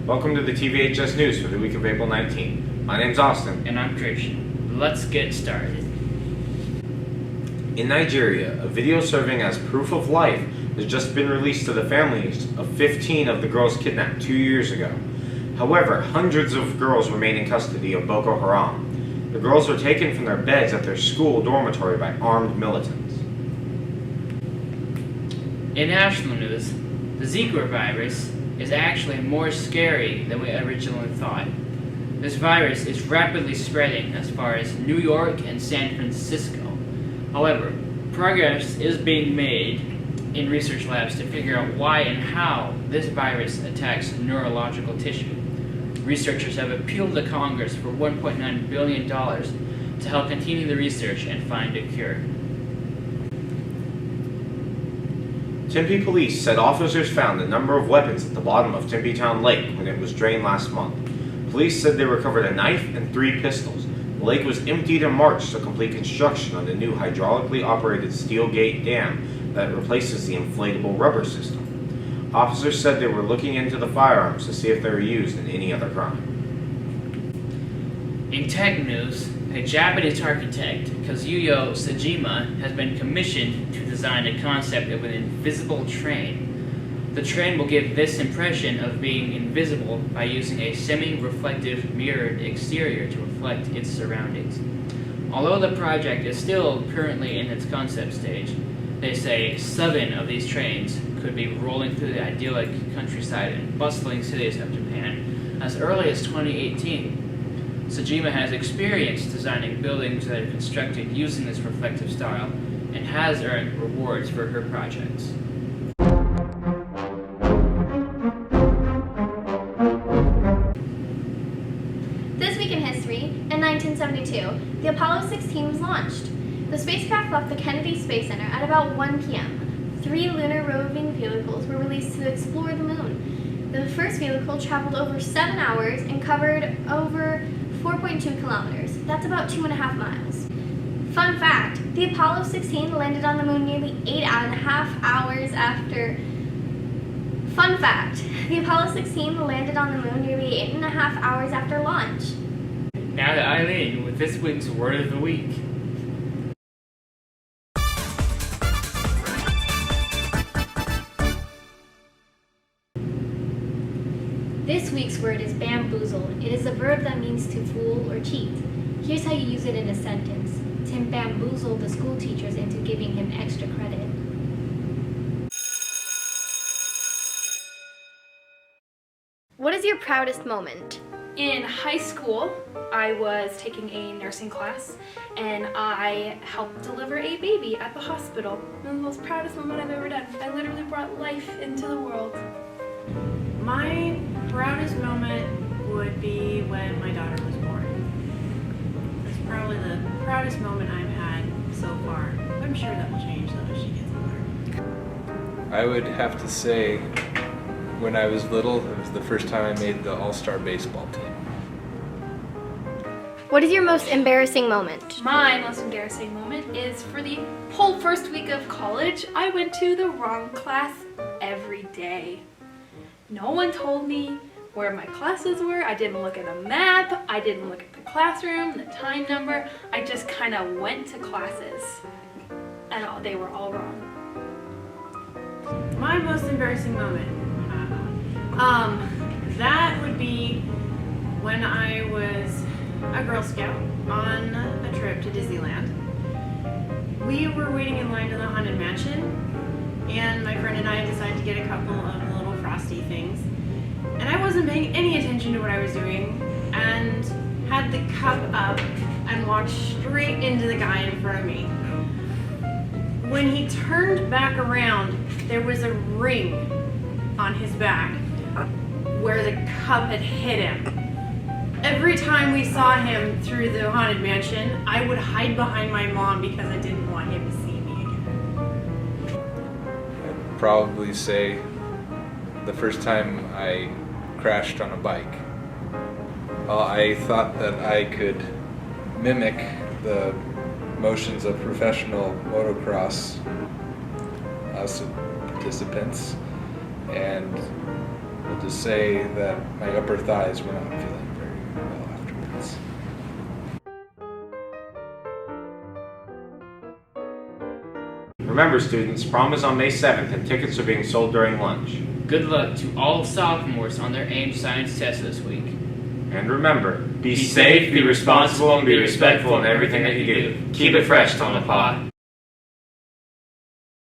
Welcome to the TVHS News for the week of April 19. My name's Austin. And I'm Christian. Let's get started. In Nigeria, a video serving as proof of life has just been released to the families of 15 of the girls kidnapped 2 years ago. However, hundreds of girls remain in custody of Boko Haram. The girls were taken from their beds at their school dormitory by armed militants. In national news, the Zika virus is actually more scary than we originally thought. This virus is rapidly spreading as far as New York and San Francisco. However, progress is being made in research labs to figure out why and how this virus attacks neurological tissue. Researchers have appealed to Congress for $1.9 billion to help continue the research and find a cure. Tempe police said officers found a number of weapons at the bottom of Tempe Town Lake when it was drained last month. Police said they recovered a knife and 3 pistols. The lake was emptied in March to complete construction on the new hydraulically operated steel gate dam that replaces the inflatable rubber system. Officers said they were looking into the firearms to see if they were used in any other crime. In tech news, a Japanese architect, Kazuyo Sejima, has been commissioned to design a concept of an invisible train. The train will give this impression of being invisible by using a semi-reflective mirrored exterior to reflect its surroundings. Although the project is still currently in its concept stage, they say 7 of these trains could be rolling through the idyllic countryside and bustling cities of Japan as early as 2018. Sejima has experience designing buildings that are constructed using this reflective style and has earned rewards for her projects. This week in history, in 1972, the Apollo 16 was launched. The spacecraft left the Kennedy Space Center at about 1 p.m. 3 lunar roving vehicles were released to explore the moon. The first vehicle traveled over 7 hours and covered over 4.2 kilometers. That's about 2.5 miles. Fun fact, the Apollo 16 landed on the moon nearly 8.5 hours after... Fun fact, the Apollo 16 landed on the moon nearly 8.5 hours after launch. Now to Eileen with this week's Word of the Week. This week's word is bamboozle. It is a verb that means to fool or cheat. Here's how you use it in a sentence. Tim bamboozled the school teachers into giving him extra credit. What is your proudest moment? In high school, I was taking a nursing class and I helped deliver a baby at the hospital. It was the most proudest moment I've ever done. I literally brought life into the world. My proudest moment would be when my daughter was born. That's probably the proudest moment I've had so far. I'm sure that will change though as she gets older. I would have to say when I was little, it was the first time I made the all-star baseball team. What is your most embarrassing moment? My most embarrassing moment is for the whole first week of college, I went to the wrong class every day. No one told me where my classes were. I didn't look at a map. I didn't look at the classroom, the time number. I just kind of went to classes and they were all wrong. My most embarrassing moment? That would be when I was a Girl Scout on a trip to Disneyland. We were waiting in line to the Haunted Mansion, and my friend and I decided to get a couple of little frosty things. And I wasn't paying any attention to what I was doing and had the cup up and walked straight into the guy in front of me. When he turned back around, there was a ring on his back where the cup had hit him. Every time we saw him through the Haunted Mansion, I would hide behind my mom because I didn't want him to see me again. I'd probably say the first time I crashed on a bike. Well, I thought that I could mimic the motions of professional motocross participants and We'll just say that my upper thighs were not feeling very well afterwards. Remember, students, prom is on May 7th and tickets are being sold during lunch. Good luck to all sophomores on their AIM science test this week. And remember, be safe, be responsible, and be respectful in everything that you do. Keep it fresh, Tonopah.